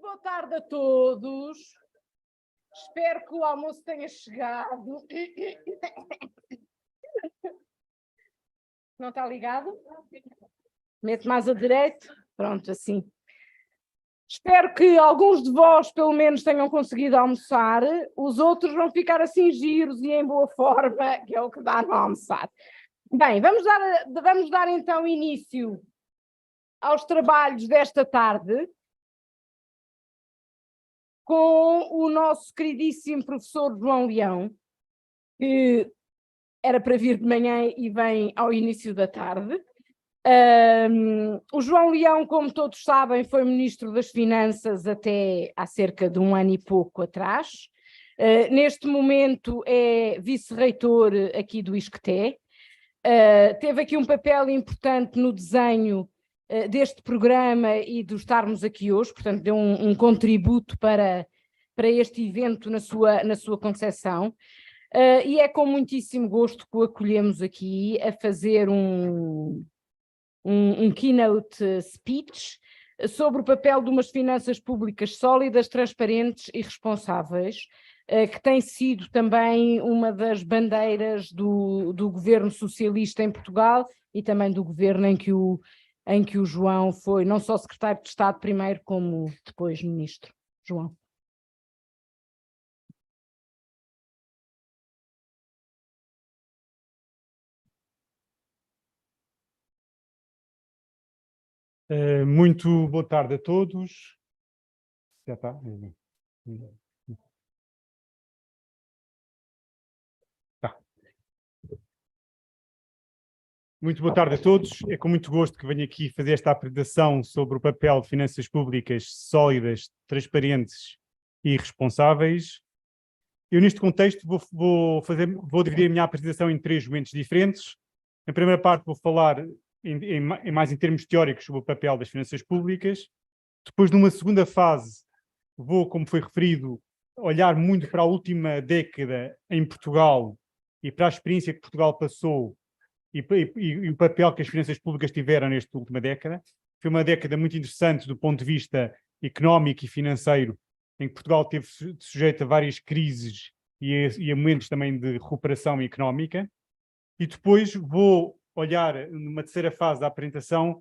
Muito boa tarde a todos. Espero que o almoço tenha chegado. Não está ligado? Mete mais a direito. Pronto, assim. Espero que alguns de vós, pelo menos, tenham conseguido almoçar. Os outros vão ficar assim giros e em boa forma, que é o que dá no almoçar. Bem, vamos dar então início aos trabalhos desta tarde com o nosso queridíssimo professor João Leão, que era para vir de manhã e vem ao início da tarde. O João Leão, como todos sabem, foi Ministro das Finanças até há cerca de um ano e pouco atrás. Neste momento é Vice-Reitor aqui do ISCTE. Teve aqui um papel importante no desenho deste programa e de estarmos aqui hoje, portanto deu um contributo para este evento na sua concepção. E é com muitíssimo gosto que o acolhemos aqui a fazer um keynote speech sobre o papel de umas finanças públicas sólidas, transparentes e responsáveis, que tem sido também uma das bandeiras do governo socialista em Portugal e também do governo em que o João foi não só secretário de Estado primeiro, como depois ministro. João. Muito boa tarde a todos. Já está? Tá. Muito boa tarde a todos. É com muito gosto que venho aqui fazer esta apresentação sobre o papel de finanças públicas sólidas, transparentes e responsáveis. Eu, neste contexto, vou dividir a minha apresentação em 3 momentos diferentes. Na primeira parte vou falar mais em termos teóricos sobre o papel das finanças públicas. Depois, numa segunda fase, vou, como foi referido, olhar muito para a última década em Portugal e para a experiência que Portugal passou e o papel que as finanças públicas tiveram nesta última década. Foi uma década muito interessante do ponto de vista económico e financeiro, em que Portugal esteve sujeito a várias crises e a momentos também de recuperação económica. E depois vou olhar, numa terceira fase da apresentação,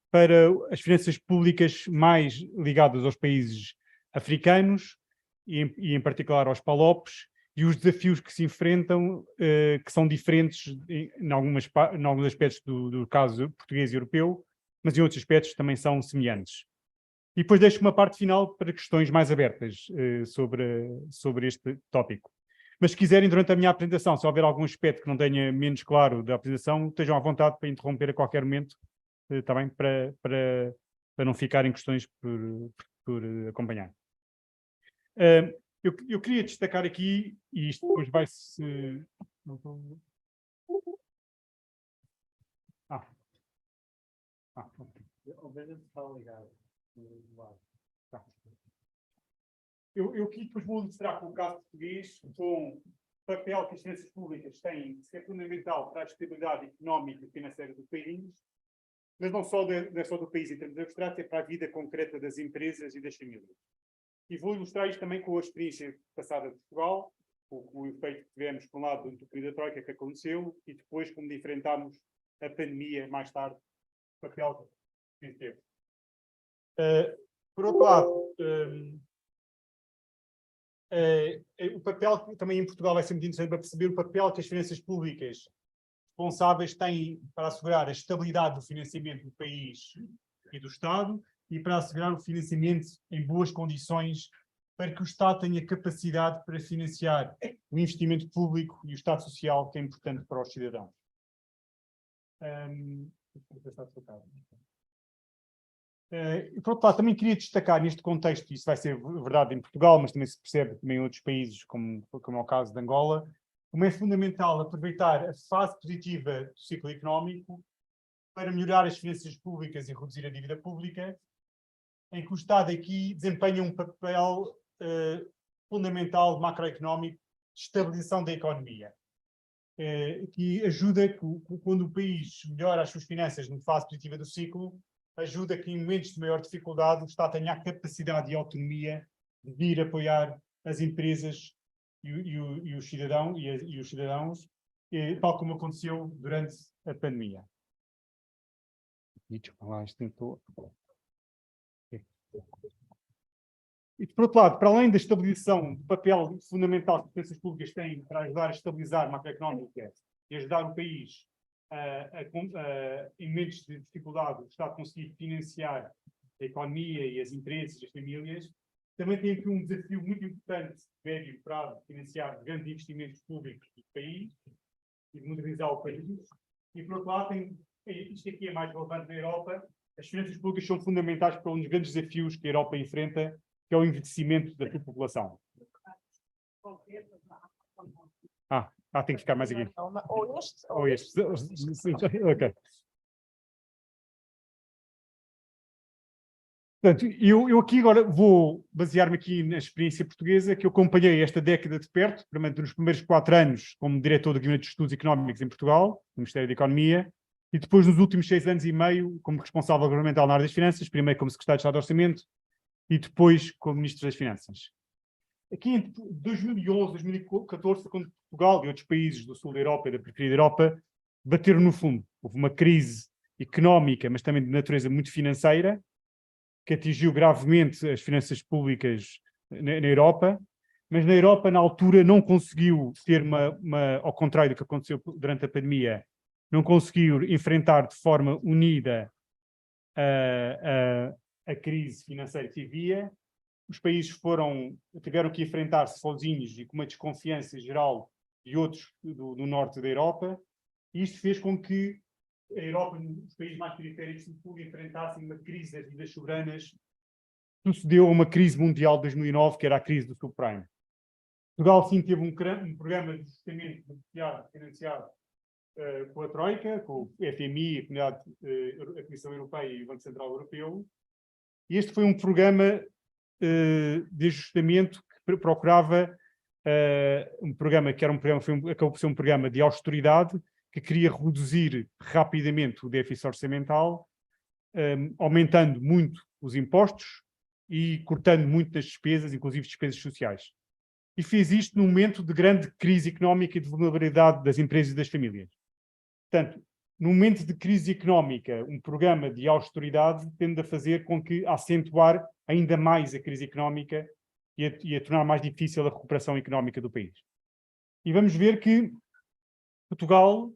para as finanças públicas mais ligadas aos países africanos e em particular aos PALOPs, e os desafios que se enfrentam, que são diferentes em alguns aspectos do caso português e europeu, mas em outros aspectos também são semelhantes. E depois deixo uma parte final para questões mais abertas sobre este tópico. Mas se quiserem, durante a minha apresentação, se houver algum aspecto que não tenha menos claro da apresentação, estejam à vontade para interromper a qualquer momento, está bem? Para não ficarem questões por acompanhar. Eu queria destacar aqui, e isto depois vai-se... Eu aqui depois vou ilustrar com o caso português, com o papel que as finanças públicas têm, que é fundamental para a estabilidade económica e financeira do país, mas não só do país em termos abstratos, é para a vida concreta das empresas e das famílias. E vou ilustrar isto também com a experiência passada de Portugal, o efeito que tivemos, por um lado, do período da Troika que aconteceu, e depois como enfrentámos a pandemia mais tarde, o papel que teve. Por outro lado, o papel que também em Portugal vai ser muito interessante para perceber o papel que as finanças públicas responsáveis têm para assegurar a estabilidade do financiamento do país e do Estado e para assegurar o financiamento em boas condições para que o Estado tenha capacidade para financiar o investimento público e o Estado social, que é importante para os cidadãos. Por outro lado, também queria destacar neste contexto, e isso vai ser verdade em Portugal, mas também se percebe também em outros países, como é o caso de Angola, como é fundamental aproveitar a fase positiva do ciclo económico para melhorar as finanças públicas e reduzir a dívida pública, em que o Estado aqui desempenha um papel fundamental macroeconómico de estabilização da economia, que ajuda que quando o país melhora as suas finanças na fase positiva do ciclo, ajuda que em momentos de maior dificuldade o Estado tenha a capacidade e autonomia de vir apoiar as empresas e os cidadãos, tal como aconteceu durante a pandemia. E, por outro lado, para além da estabilização do papel fundamental que as finanças públicas têm para ajudar a estabilizar a macroeconómica e ajudar o país em momentos de dificuldade, o Estado conseguir financiar a economia e as empresas e as famílias, também tem aqui um desafio muito importante de médio prazo de financiar grandes investimentos públicos do país e de modernizar o país. E, por outro lado, isto aqui é mais relevante na Europa, as finanças públicas são fundamentais para um dos grandes desafios que a Europa enfrenta, que é o envelhecimento da sua população. Tem que ficar mais aqui. Ou este. Ou este. Ok. Portanto, eu aqui agora vou basear-me aqui na experiência portuguesa, que eu acompanhei esta década de perto, nos primeiros 4 anos como diretor do Gabinete de Estudos Económicos em Portugal, no Ministério da Economia, e depois nos últimos 6 anos e meio como responsável governamental na área das finanças, primeiro como secretário de Estado de Orçamento e depois como Ministro das Finanças. Aqui em 2011, 2014, quando Portugal e outros países do sul da Europa e da periferia da Europa bateram no fundo. Houve uma crise económica, mas também de natureza muito financeira, que atingiu gravemente as finanças públicas na Europa, mas na Europa, na altura, não conseguiu ter ao contrário do que aconteceu durante a pandemia, não conseguiu enfrentar de forma unida a crise financeira que havia. Os países tiveram que enfrentar-se sozinhos e com uma desconfiança geral de outros do norte da Europa, e isto fez com que a Europa, os países mais periféricos, enfrentassem uma crise das dívidas soberanas, sucedeu a uma crise mundial de 2009, que era a crise do subprime. Portugal, sim, teve um programa de ajustamento financiado com a Troika, com o FMI, a Comissão Europeia e o Banco Central Europeu. E este foi um programa de ajustamento que procurava um programa que acabou por ser um programa de austeridade, que queria reduzir rapidamente o déficit orçamental, aumentando muito os impostos e cortando muito nas despesas, inclusive despesas sociais. E fez isto num momento de grande crise económica e de vulnerabilidade das empresas e das famílias. Portanto, num momento de crise económica, um programa de austeridade tende a fazer com que acentuar ainda mais a crise económica e a tornar mais difícil a recuperação económica do país. E vamos ver que Portugal,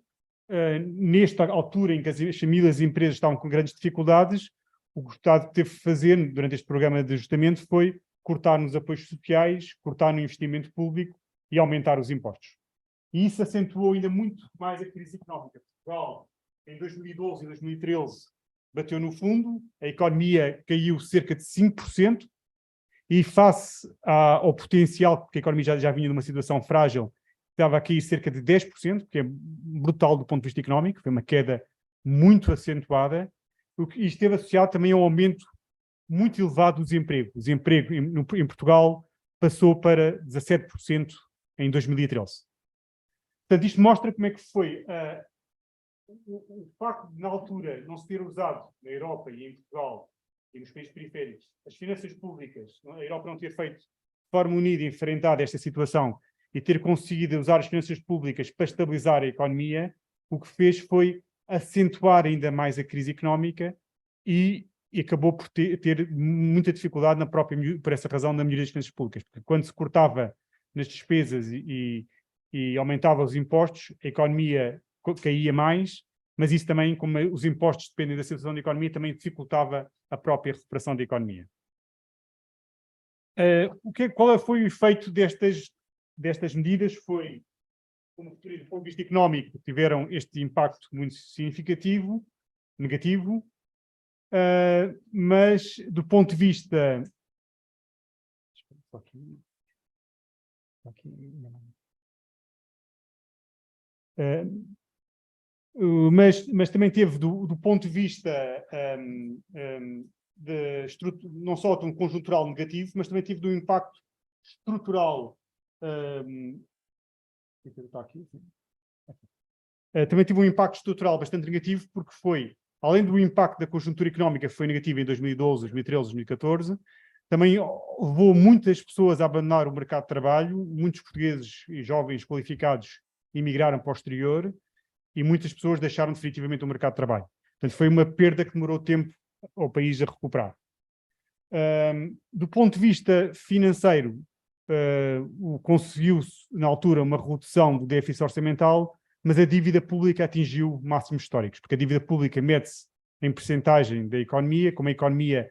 nesta altura em que as famílias e as empresas estavam com grandes dificuldades, o que o Estado teve que fazer durante este programa de ajustamento foi cortar nos apoios sociais, cortar no investimento público e aumentar os impostos. E isso acentuou ainda muito mais a crise económica. Portugal, em 2012 e 2013, bateu no fundo, a economia caiu cerca de 5%, e face ao potencial, porque a economia já vinha numa situação frágil, estava a cair cerca de 10%, que é brutal do ponto de vista económico, foi uma queda muito acentuada, e esteve associado também a um aumento muito elevado do desemprego. O desemprego em Portugal passou para 17% em 2013. Portanto, isto mostra como é que foi o facto de, na altura, não se ter usado na Europa e em Portugal e nos países periféricos as finanças públicas, a Europa não ter feito de forma unida e enfrentado esta situação e ter conseguido usar as finanças públicas para estabilizar a economia, o que fez foi acentuar ainda mais a crise económica e acabou por ter muita dificuldade por essa razão, na maioria das finanças públicas. Porque quando se cortava nas despesas e aumentava os impostos, a economia caía mais, mas isso também, como os impostos dependem da situação da economia, também dificultava a própria recuperação da economia. Qual foi o efeito destas medidas? Foi, como referido, do ponto de vista económico, tiveram este impacto muito significativo, negativo, mas do ponto de vista... mas também teve, do ponto de vista não só de um conjuntural negativo, mas também teve de um impacto estrutural. Também teve um impacto estrutural bastante negativo, porque foi além do impacto da conjuntura económica que foi negativa em 2012, 2013, 2014, também levou muitas pessoas a abandonar o mercado de trabalho, muitos portugueses e jovens qualificados emigraram para o exterior e muitas pessoas deixaram definitivamente o mercado de trabalho. Portanto, foi uma perda que demorou tempo ao país a recuperar. Do ponto de vista financeiro, conseguiu-se, na altura, uma redução do déficit orçamental, mas a dívida pública atingiu máximos históricos, porque a dívida pública mede-se em percentagem da economia. Como a economia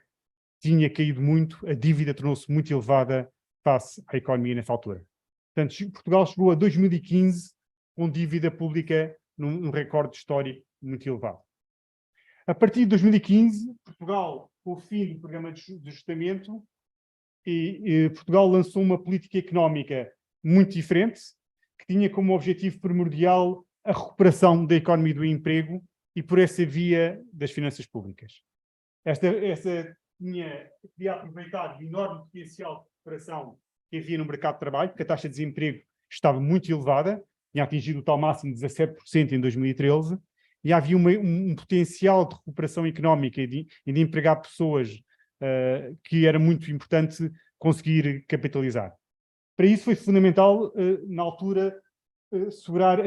tinha caído muito, a dívida tornou-se muito elevada face à economia nessa altura. Portanto, Portugal chegou a 2015 com dívida pública num recorde histórico muito elevado. A partir de 2015, Portugal, com o fim do programa de ajustamento, Portugal lançou uma política económica muito diferente, que tinha como objetivo primordial a recuperação da economia e do emprego e, por essa via, das finanças públicas. Esta queria aproveitar o enorme potencial de recuperação que havia no mercado de trabalho, porque a taxa de desemprego estava muito elevada, tinha atingido o tal máximo de 17% em 2013, e havia um potencial de recuperação económica e de empregar pessoas que era muito importante conseguir capitalizar. Para isso foi fundamental, na altura, assegurar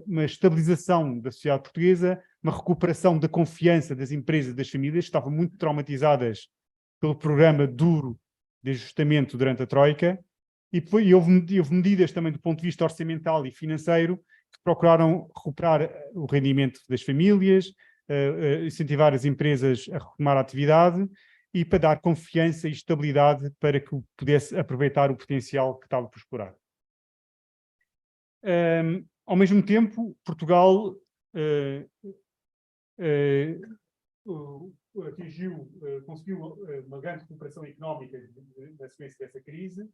uma estabilização da sociedade portuguesa, uma recuperação da confiança das empresas e das famílias, que estavam muito traumatizadas pelo programa duro de ajustamento durante a Troika, e houve medidas também do ponto de vista orçamental e financeiro que procuraram recuperar o rendimento das famílias, incentivar as empresas a retomar a atividade e para dar confiança e estabilidade para que pudesse aproveitar o potencial que estava por explorar. Ao mesmo tempo, Portugal conseguiu uma grande recuperação económica na sequência dessa crise,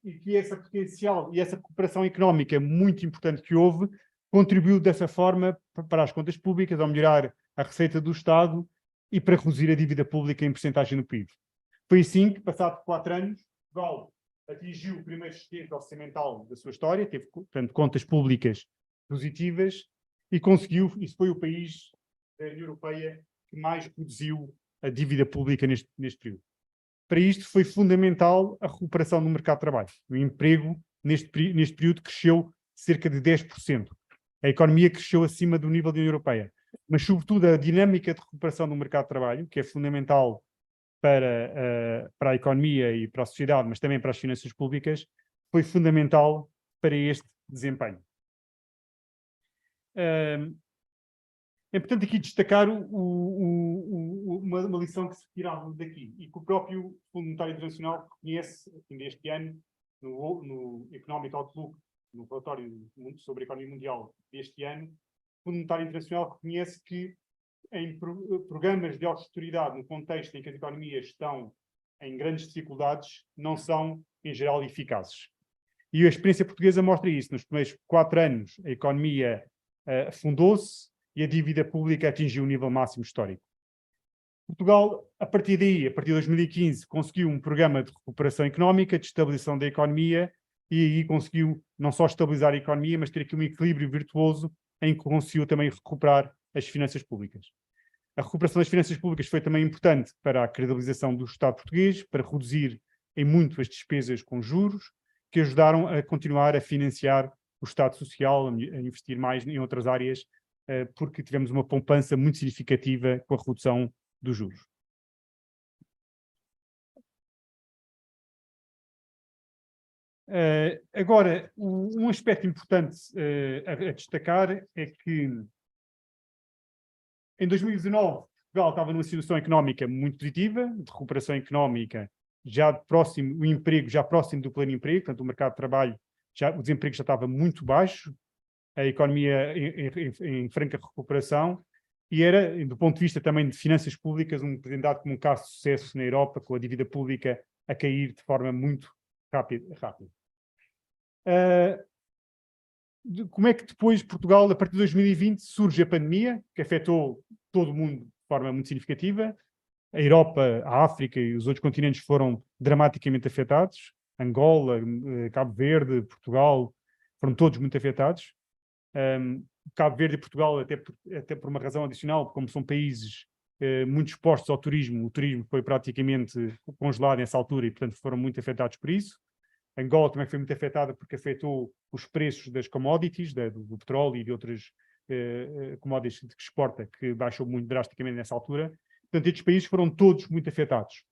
e que esse potencial e essa recuperação económica muito importante que houve contribuiu dessa forma para as contas públicas, a melhorar a receita do Estado e para reduzir a dívida pública em percentagem do PIB. Foi assim que, passado 4 anos, Portugal atingiu o primeiro excedente orçamental da sua história, teve, portanto, contas públicas positivas e conseguiu, isso foi o país da União Europeia que mais reduziu a dívida pública neste período. Para isto foi fundamental a recuperação do mercado de trabalho. O emprego neste período cresceu cerca de 10%. A economia cresceu acima do nível da União Europeia. Mas, sobretudo, a dinâmica de recuperação do mercado de trabalho, que é fundamental para a economia e para a sociedade, mas também para as finanças públicas, foi fundamental para este desempenho. É importante aqui destacar uma lição que se tirava daqui e que o próprio Fundo Monetário Internacional reconhece este ano no Economic Outlook, no relatório sobre a economia mundial deste ano. O Fundo Monetário Internacional reconhece que em programas de austeridade, no contexto em que as economias estão em grandes dificuldades, não são, em geral, eficazes. E a experiência portuguesa mostra isso. Nos primeiros 4 anos, a economia afundou-se e a dívida pública atingiu o nível máximo histórico. Portugal, a partir daí, a partir de 2015, conseguiu um programa de recuperação económica, de estabilização da economia, e aí conseguiu não só estabilizar a economia, mas ter aqui um equilíbrio virtuoso em que conseguiu também recuperar as finanças públicas. A recuperação das finanças públicas foi também importante para a credibilização do Estado português, para reduzir em muito as despesas com juros, que ajudaram a continuar a financiar o Estado Social, a investir mais em outras áreas, porque tivemos uma poupança muito significativa com a redução dos juros. Agora, um aspecto importante a destacar é que em 2019 Portugal estava numa situação económica muito positiva, de recuperação económica, já próximo, o emprego já próximo do pleno emprego, portanto o mercado de trabalho, o desemprego já estava muito baixo, a economia em franca recuperação, e era, do ponto de vista também de finanças públicas, apresentado como um caso de sucesso na Europa, com a dívida pública a cair de forma muito rápida. Como é que depois Portugal, a partir de 2020, surge a pandemia, que afetou todo o mundo de forma muito significativa. A Europa, a África e os outros continentes foram dramaticamente afetados. Angola, Cabo Verde, Portugal, foram todos muito afetados. Cabo Verde e Portugal, até por uma razão adicional, como são países muito expostos ao turismo, o turismo foi praticamente congelado nessa altura e, portanto, foram muito afetados por isso. Angola também foi muito afetada porque afetou os preços das commodities, do petróleo e de outras commodities que exporta, que baixou muito drasticamente nessa altura. Portanto, estes países foram todos muito afetados.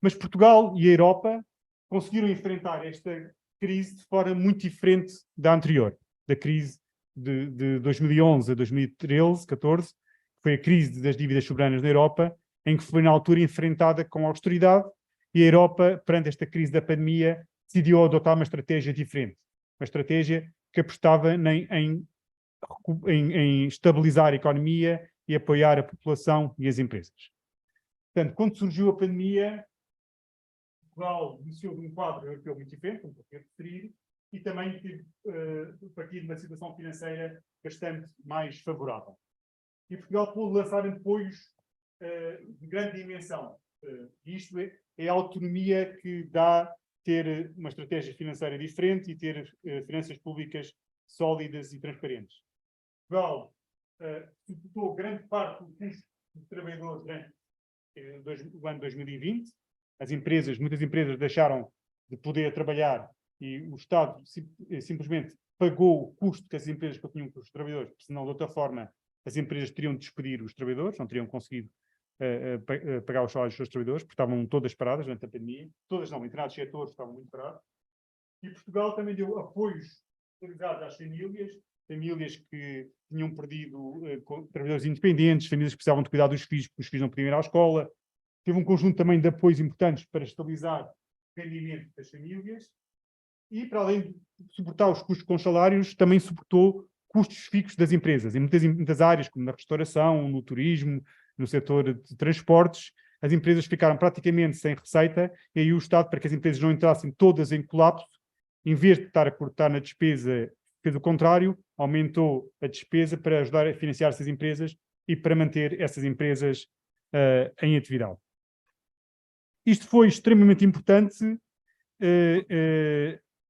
Mas Portugal e a Europa conseguiram enfrentar esta crise de forma muito diferente da anterior, da crise de 2011 a 2013, 14, que foi a crise das dívidas soberanas na Europa, em que foi na altura enfrentada com austeridade, e a Europa, perante esta crise da pandemia, decidiu adotar uma estratégia diferente, uma estratégia que apostava em estabilizar a economia e apoiar a população e as empresas. Portanto, quando surgiu a pandemia, Portugal iniciou de um quadro europeu muito diferente, como eu referir, e também teve partir de uma situação financeira bastante mais favorável. E Portugal pôde lançar apoios de grande dimensão. Isto é a autonomia que dá ter uma estratégia financeira diferente e ter finanças públicas sólidas e transparentes. Portugal suportou grande parte do custo dos trabalhadores durante o ano 2020. Muitas empresas deixaram de poder trabalhar e o Estado simplesmente pagou o custo que as empresas tinham com os trabalhadores, porque senão, de outra forma, as empresas teriam de despedir os trabalhadores, não teriam conseguido pagar os salários dos seus trabalhadores, porque estavam todas paradas durante a pandemia. Todas não, em determinados setores estavam muito parados. E Portugal também deu apoios realizados às famílias que tinham perdido trabalhadores independentes, famílias que precisavam de cuidar dos filhos, porque os filhos não podiam ir à escola. Teve um conjunto também de apoios importantes para estabilizar o rendimento das famílias e, para além de suportar os custos com salários, também suportou custos fixos das empresas. Em muitas áreas, como na restauração, no turismo, no setor de transportes, as empresas ficaram praticamente sem receita e aí o Estado, para que as empresas não entrassem todas em colapso, em vez de estar a cortar na despesa, fez o contrário, aumentou a despesa para ajudar a financiar essas empresas e para manter essas empresas em atividade. Isto foi extremamente importante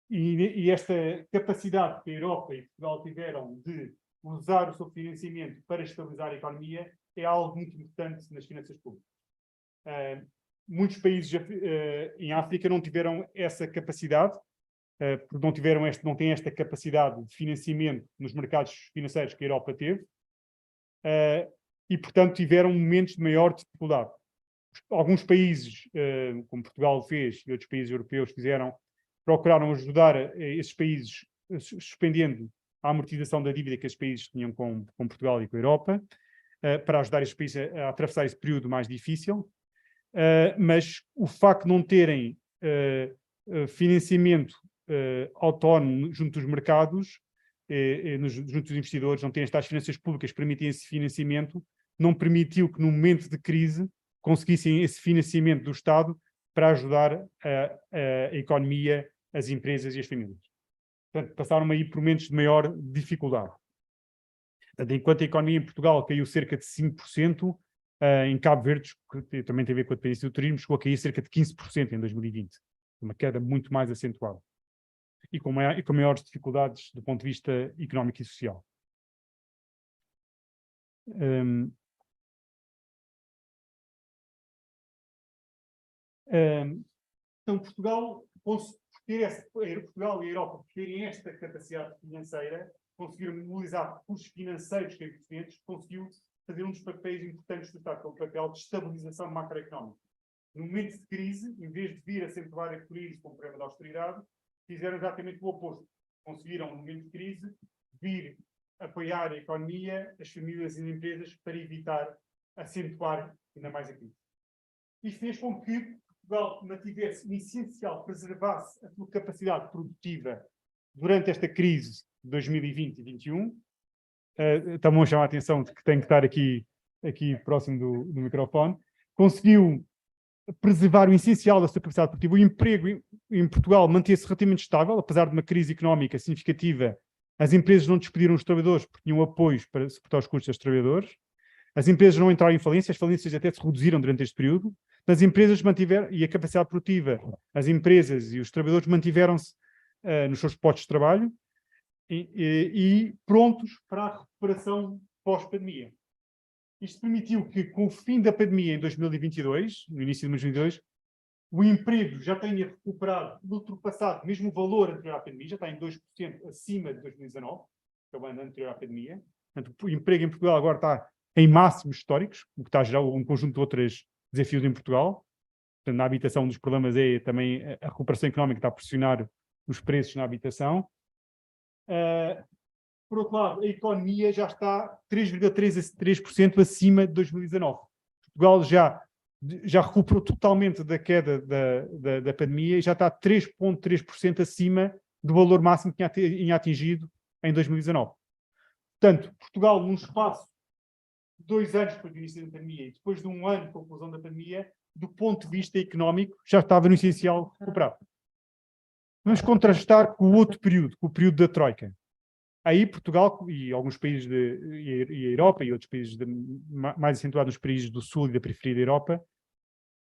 e esta capacidade que a Europa e Portugal tiveram de usar o seu financiamento para estabilizar a economia é algo muito importante nas finanças públicas. Muitos países em África não tiveram essa capacidade, porque não têm esta capacidade de financiamento nos mercados financeiros que a Europa teve, e, portanto, tiveram momentos de maior dificuldade. Alguns países, como Portugal fez e outros países europeus fizeram, procuraram ajudar esses países suspendendo a amortização da dívida que esses países tinham com Portugal e com a Europa, para ajudar esses países a atravessar esse período mais difícil. Mas o facto de não terem financiamento autónomo junto dos mercados, junto dos investidores, não terem estas finanças públicas que permitem esse financiamento, não permitiu que no momento de crise conseguissem esse financiamento do Estado para ajudar a economia, as empresas e as famílias. Portanto, passaram aí por momentos de maior dificuldade. Portanto, enquanto a economia em Portugal caiu cerca de 5%, em Cabo Verde, que também tem a ver com a dependência do turismo, chegou a cair cerca de 15% em 2020. Uma queda muito mais acentuada. E com maiores dificuldades do ponto de vista económico e social. Então, Portugal e a Europa, por terem esta capacidade financeira, conseguiram mobilizar recursos financeiros que existentes, conseguiu fazer um dos papéis importantes do Estado, que é o papel de estabilização macroeconómica. No momento de crise, em vez de vir acentuar a crise com o problema da austeridade, fizeram exatamente o oposto. Conseguiram, no momento de crise, vir apoiar a economia, as famílias e as empresas para evitar acentuar ainda mais a crise. Isto fez com que Portugal mantivesse o essencial, preservasse a sua capacidade produtiva durante esta crise de 2020 e 2021. Está-me a chamar a atenção de que tem que estar aqui próximo do microfone. Conseguiu preservar o essencial da sua capacidade produtiva. O emprego em Portugal manteve-se relativamente estável, apesar de uma crise económica significativa. As empresas não despediram os trabalhadores porque tinham apoios para suportar os custos dos trabalhadores. As empresas não entraram em falência, as falências até se reduziram durante este período. As empresas mantiveram, e a capacidade produtiva, as empresas e os trabalhadores mantiveram-se nos seus postos de trabalho. e prontos para a recuperação pós-pandemia. Isto permitiu que, com o fim da pandemia em 2022, no início de 2022, o emprego já tenha recuperado, ultrapassado mesmo o valor anterior à pandemia, já está em 2% acima de 2019, que é o ano anterior à pandemia. Portanto, o emprego em Portugal agora está em máximos históricos, o que está a gerar um conjunto de outros desafios em Portugal. Portanto, na habitação, um dos problemas é também a recuperação económica que está a pressionar os preços na habitação. Por outro lado, a economia já está 3,3% acima de 2019. Portugal já recuperou totalmente da queda da pandemia e já está 3,3% acima do valor máximo que tinha atingido em 2019. Portanto, Portugal, num espaço de 2 anos depois do início da pandemia e depois de 1 ano de conclusão da pandemia, do ponto de vista económico, já estava no essencial recuperado. Vamos contrastar com o outro período, com o período da Troika. Aí Portugal e alguns países e a Europa e outros países mais acentuados nos países do Sul e da periferia da Europa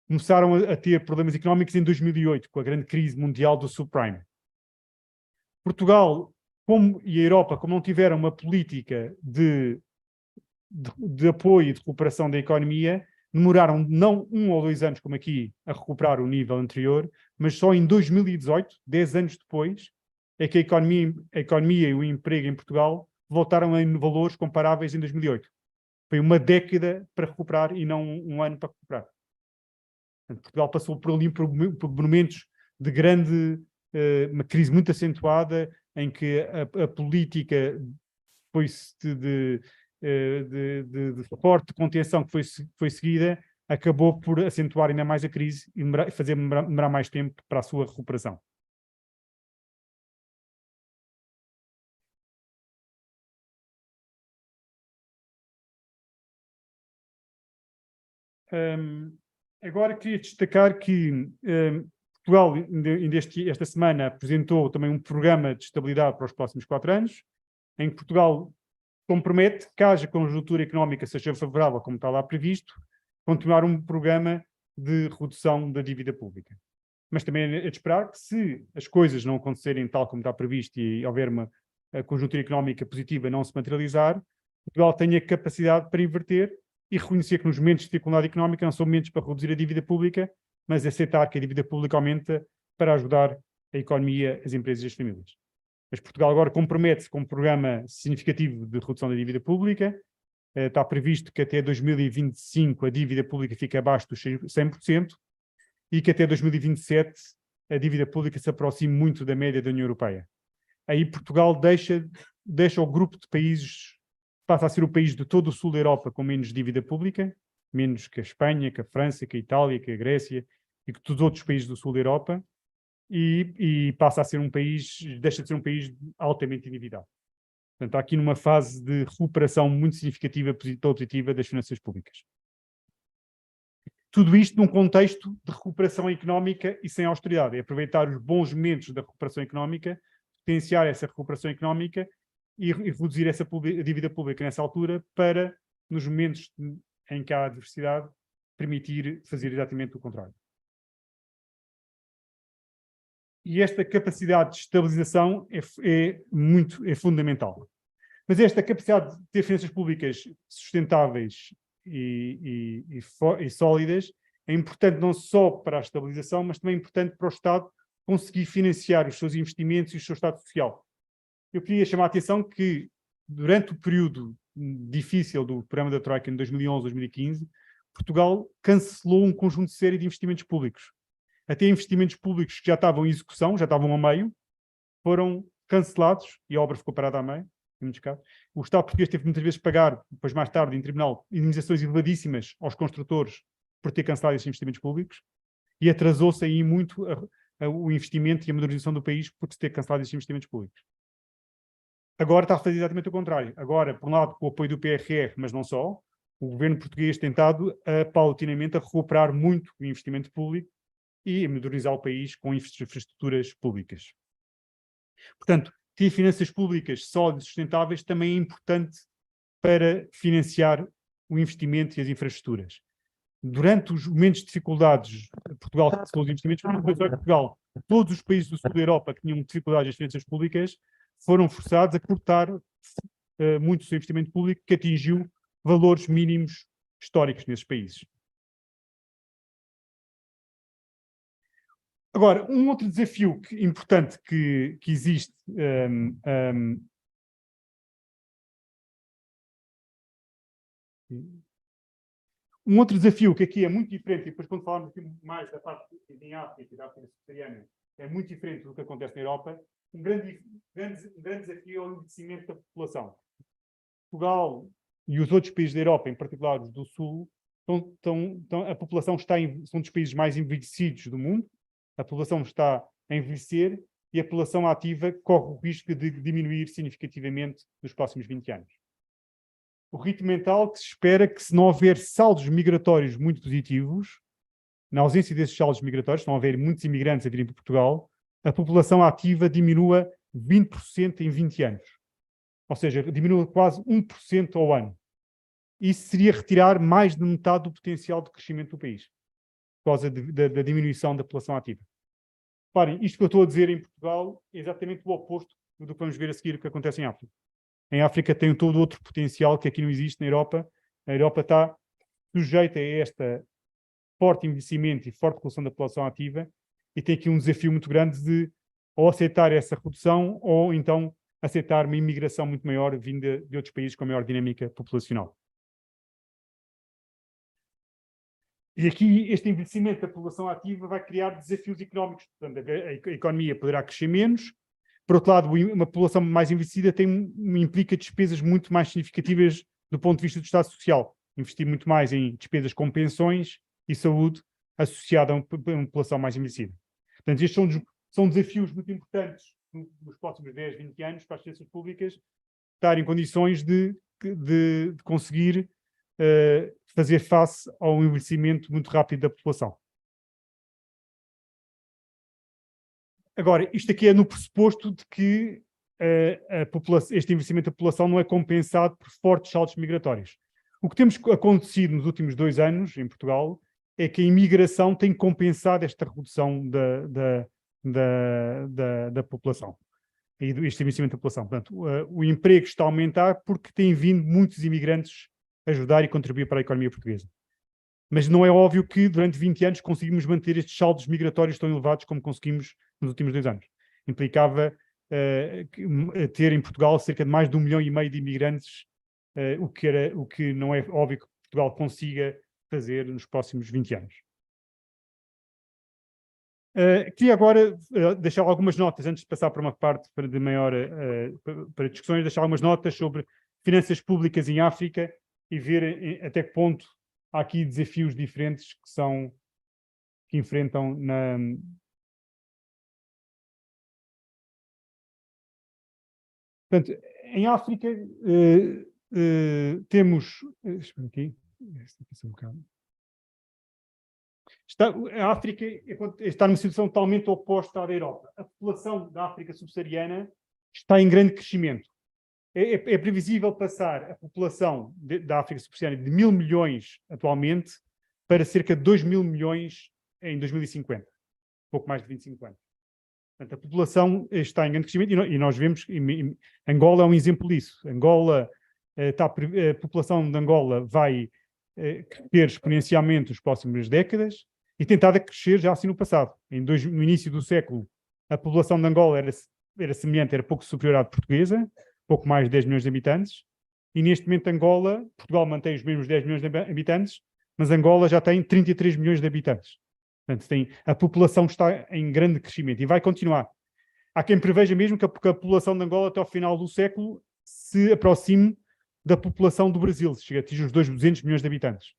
começaram a ter problemas económicos em 2008, com a grande crise mundial do subprime. Portugal e a Europa, como não tiveram uma política de apoio e de recuperação da economia, demoraram não 1 ou 2 anos, como aqui, a recuperar o nível anterior, mas só em 2018, 10 anos depois, é que a economia e o emprego em Portugal voltaram a valores comparáveis em 2008. Foi uma década para recuperar e não 1 ano para recuperar. Portanto, Portugal passou por ali por momentos de grande, uma crise muito acentuada, em que a política de forte contenção que foi seguida acabou por acentuar ainda mais a crise e fazer demorar mais tempo para a sua recuperação. Agora queria destacar que Portugal, esta semana, apresentou também um programa de estabilidade para os próximos 4 anos, em que Portugal compromete, que haja conjuntura económica seja favorável, como está lá previsto, continuar um programa de redução da dívida pública. Mas também é de esperar que, se as coisas não acontecerem tal como está previsto e houver uma conjuntura económica positiva não se materializar, Portugal tenha capacidade para inverter e reconhecer que nos momentos de dificuldade económica não são momentos para reduzir a dívida pública, mas aceitar que a dívida pública aumenta para ajudar a economia, as empresas e as famílias. Mas Portugal agora compromete-se com um programa significativo de redução da dívida pública. Está previsto que até 2025 a dívida pública fique abaixo dos 100% e que até 2027 a dívida pública se aproxime muito da média da União Europeia. Aí Portugal deixa o grupo de países, passa a ser o país de todo o sul da Europa com menos dívida pública, menos que a Espanha, que a França, que a Itália, que a Grécia e que todos os outros países do sul da Europa, e passa a ser um país, deixa de ser um país altamente endividado. Portanto, está aqui numa fase de recuperação muito significativa, positiva das finanças públicas. Tudo isto num contexto de recuperação económica e sem austeridade. É aproveitar os bons momentos da recuperação económica, potenciar essa recuperação económica e reduzir essa dívida pública nessa altura para, nos momentos em que há adversidade, permitir fazer exatamente o contrário. E esta capacidade de estabilização é fundamental. Mas esta capacidade de ter finanças públicas sustentáveis e sólidas é importante não só para a estabilização, mas também é importante para o Estado conseguir financiar os seus investimentos e o seu Estado social. Eu queria chamar a atenção que, durante o período difícil do programa da Troika, em 2011, 2015, Portugal cancelou um conjunto de série de investimentos públicos. Até investimentos públicos que já estavam em execução, já estavam a meio, foram cancelados e a obra ficou parada a meio, em muitos casos. O Estado português teve muitas vezes pagar, depois mais tarde, em tribunal, indenizações elevadíssimas aos construtores por ter cancelado esses investimentos públicos e atrasou-se aí muito o investimento e a modernização do país por ter cancelado esses investimentos públicos. Agora está a fazer exatamente o contrário. Agora, por um lado, com o apoio do PRR, mas não só, o governo português tem estado paulatinamente a recuperar muito o investimento público e a modernizar o país com infraestruturas públicas. Portanto, ter finanças públicas sólidas e sustentáveis também é importante para financiar o investimento e as infraestruturas. Durante os momentos de dificuldades, Portugal cancelou os investimentos, Portugal, todos os países do sul da Europa que tinham dificuldades nas finanças públicas foram forçados a cortar muito o seu investimento público, que atingiu valores mínimos históricos nesses países. Agora, um outro desafio importante que existe um outro desafio que aqui é muito diferente, e depois quando falarmos aqui mais da parte em África e da África subsaariana, é muito diferente do que acontece na Europa, um grande desafio é o envelhecimento da população. Portugal e os outros países da Europa, em particular os do Sul, a população são dos países mais envelhecidos do mundo, a população está a envelhecer e a população ativa corre o risco de diminuir significativamente nos próximos 20 anos. O ritmo mental que se espera que, se não houver saldos migratórios muito positivos, na ausência desses saldos migratórios, se não houver muitos imigrantes a virem para Portugal, a população ativa diminua 20% em 20 anos. Ou seja, diminua quase 1% ao ano. Isso seria retirar mais de metade do potencial de crescimento do país, por causa da diminuição da população ativa. Reparem, isto que eu estou a dizer em Portugal é exatamente o oposto do que vamos ver a seguir o que acontece em África. Em África tem todo outro potencial que aqui não existe na Europa. A Europa está sujeita a este forte envelhecimento e forte redução da população ativa e tem aqui um desafio muito grande de ou aceitar essa redução ou então aceitar uma imigração muito maior vinda de outros países com maior dinâmica populacional. E aqui este envelhecimento da população ativa vai criar desafios económicos. Portanto, a economia poderá crescer menos. Por outro lado, uma população mais envelhecida implica despesas muito mais significativas do ponto de vista do Estado Social. Investir muito mais em despesas com pensões e saúde associada a uma população mais envelhecida. Portanto, estes são desafios muito importantes nos próximos 10, 20 anos para as finanças públicas estar em condições de conseguir fazer face ao envelhecimento muito rápido da população. Agora, isto aqui é no pressuposto de que este envelhecimento da população não é compensado por fortes saltos migratórios. O que temos acontecido nos últimos 2 anos em Portugal é que a imigração tem compensado esta redução da população e este envelhecimento da população. Portanto, o emprego está a aumentar porque têm vindo muitos imigrantes ajudar e contribuir para a economia portuguesa. Mas não é óbvio que durante 20 anos conseguimos manter estes saldos migratórios tão elevados como conseguimos nos últimos 2 anos. Implicava ter em Portugal cerca de mais de 1,5 milhão de imigrantes, o que não é óbvio que Portugal consiga fazer nos próximos 20 anos. Queria agora deixar algumas notas, antes de passar para uma parte de maior para discussões, deixar algumas notas sobre finanças públicas em África e ver até que ponto há aqui desafios diferentes que enfrentam na... Portanto, em África temos... Espera aqui. A África está numa situação totalmente oposta à da Europa. A população da África subsaariana está em grande crescimento. É previsível passar a população da África subsaariana de 1.000 milhões atualmente para cerca de 2.000 milhões em 2050. Pouco mais de 25 anos. Portanto, a população está em grande crescimento e nós vemos que Angola é um exemplo disso. A população de Angola vai crescer exponencialmente nas próximas décadas e tentado a crescer já assim no passado. No início do século, a população de Angola era semelhante, era pouco superior à portuguesa, pouco mais de 10 milhões de habitantes, e neste momento Portugal mantém os mesmos 10 milhões de habitantes, mas Angola já tem 33 milhões de habitantes. Portanto, a população está em grande crescimento e vai continuar. Há quem preveja mesmo que a população de Angola até ao final do século se aproxime da população do Brasil, se chega a atingir os 200 milhões de habitantes.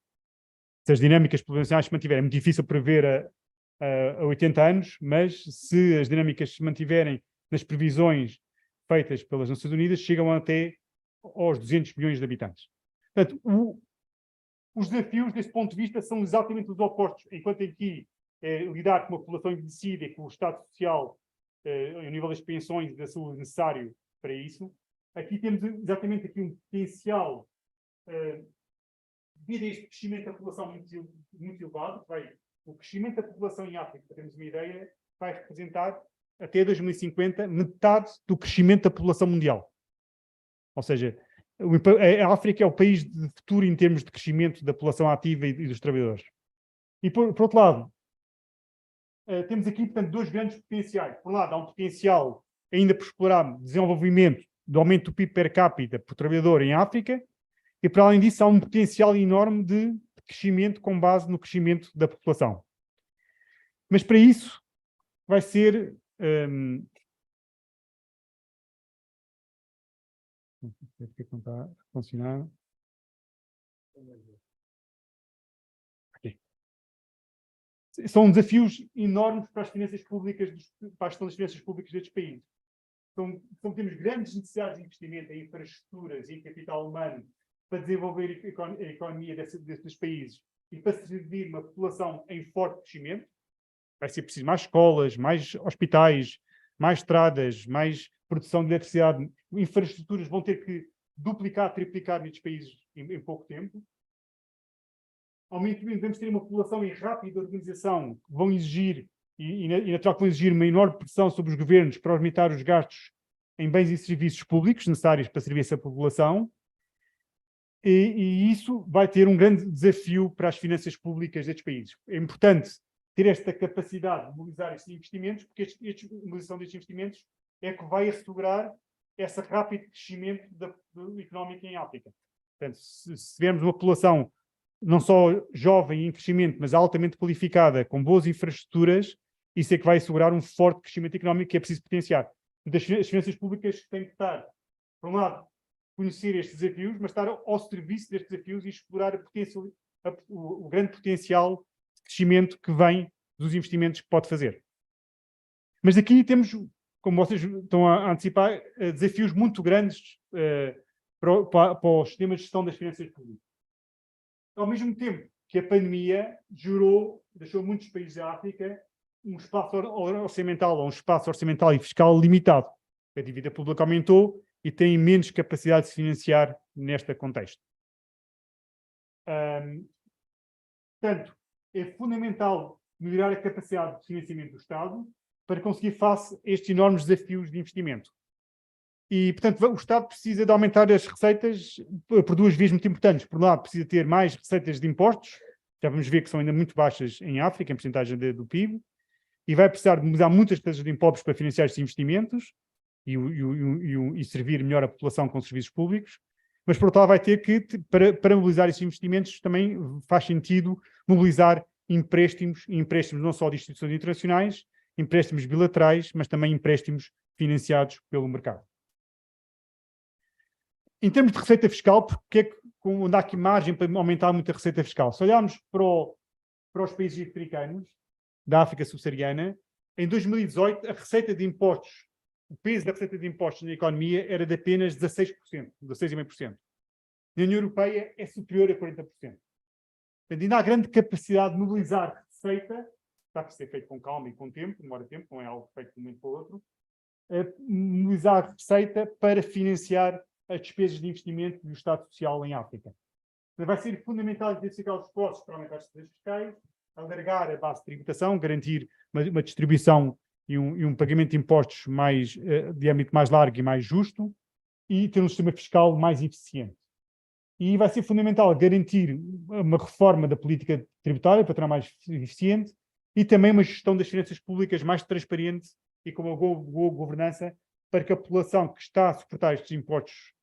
Se as dinâmicas populacionais se mantiverem, é muito difícil prever a 80 anos, mas se as dinâmicas se mantiverem nas previsões feitas pelas Nações Unidas, chegam até aos 200 milhões de habitantes. Portanto, os desafios deste ponto de vista são exatamente os opostos. Enquanto aqui lidar com uma população envelhecida e com o Estado Social, ao nível das pensões e da saúde necessário para isso, aqui temos exatamente aqui um potencial devido a este crescimento da população muito elevado. O crescimento da população em África, para termos uma ideia, vai representar até 2050, metade do crescimento da população mundial. Ou seja, a África é o país de futuro em termos de crescimento da população ativa e dos trabalhadores. E, por outro lado, temos aqui, portanto, dois grandes potenciais. Por um lado, há um potencial ainda por explorar desenvolvimento do aumento do PIB per capita por trabalhador em África, e, para além disso, há um potencial enorme de crescimento com base no crescimento da população. Mas, para isso, vai ser... Porque não está a funcionar. Aqui. São desafios enormes para as finanças públicas, para a gestão das finanças públicas destes países. Então temos grandes necessidades de investimento em infraestruturas e em capital humano para desenvolver a economia desses países e para servir uma população em forte crescimento. Vai ser preciso mais escolas, mais hospitais, mais estradas, mais produção de eletricidade. Infraestruturas vão ter que duplicar, triplicar nestes países em pouco tempo. Ao mesmo tempo, devemos ter uma população em rápida organização que vão exigir, e natural que vão exigir uma enorme pressão sobre os governos para aumentar os gastos em bens e serviços públicos necessários para servir essa população. E isso vai ter um grande desafio para as finanças públicas destes países. É importante ter esta capacidade de mobilizar estes investimentos, porque a mobilização destes investimentos é que vai assegurar esse rápido crescimento do económico em África. Portanto, se tivermos uma população não só jovem e em crescimento, mas altamente qualificada, com boas infraestruturas, isso é que vai assegurar um forte crescimento económico que é preciso potenciar. As finanças públicas têm que estar, por um lado, conhecer estes desafios, mas estar ao serviço destes desafios e explorar o grande potencial de crescimento que vem dos investimentos que pode fazer. Mas aqui temos, como vocês estão a antecipar, desafios muito grandes para o sistema de gestão das finanças públicas. Ao mesmo tempo que a pandemia deixou muitos países da África um espaço orçamental e fiscal limitado. A dívida pública aumentou e têm menos capacidade de se financiar neste contexto. Portanto, é fundamental melhorar a capacidade de financiamento do Estado para conseguir face a estes enormes desafios de investimento. E, portanto, o Estado precisa de aumentar as receitas por duas vias muito importantes. Por um lado, precisa ter mais receitas de impostos, já vamos ver que são ainda muito baixas em África, em porcentagem do PIB, e vai precisar de mudar muitas receitas de impostos para financiar estes investimentos e servir melhor a população com serviços públicos. Mas, por outro lado, vai ter que, para mobilizar esses investimentos, também faz sentido mobilizar empréstimos não só de instituições internacionais, empréstimos bilaterais, mas também empréstimos financiados pelo mercado. Em termos de receita fiscal, porque é que onde há aqui margem para aumentar muito a receita fiscal? Se olharmos para os países africanos, da África subsaariana, em 2018 a receita de impostos, o peso da receita de impostos na economia era de apenas 16%, 16,5%. Na União Europeia é superior a 40%. Portanto, ainda há grande capacidade de mobilizar receita, está a ser feito com calma e com tempo, demora tempo, não é algo feito de um momento para o outro, mobilizar receita para financiar as despesas de investimento do Estado Social em África. Vai ser fundamental intensificar os esforços para aumentar as despesas fiscais, alargar a base de tributação, garantir uma distribuição e um pagamento de impostos de âmbito mais largo e mais justo, e ter um sistema fiscal mais eficiente. E vai ser fundamental garantir uma reforma da política tributária para tornar mais eficiente e também uma gestão das finanças públicas mais transparente e com uma boa governança, para que a população que está a suportar estes impostos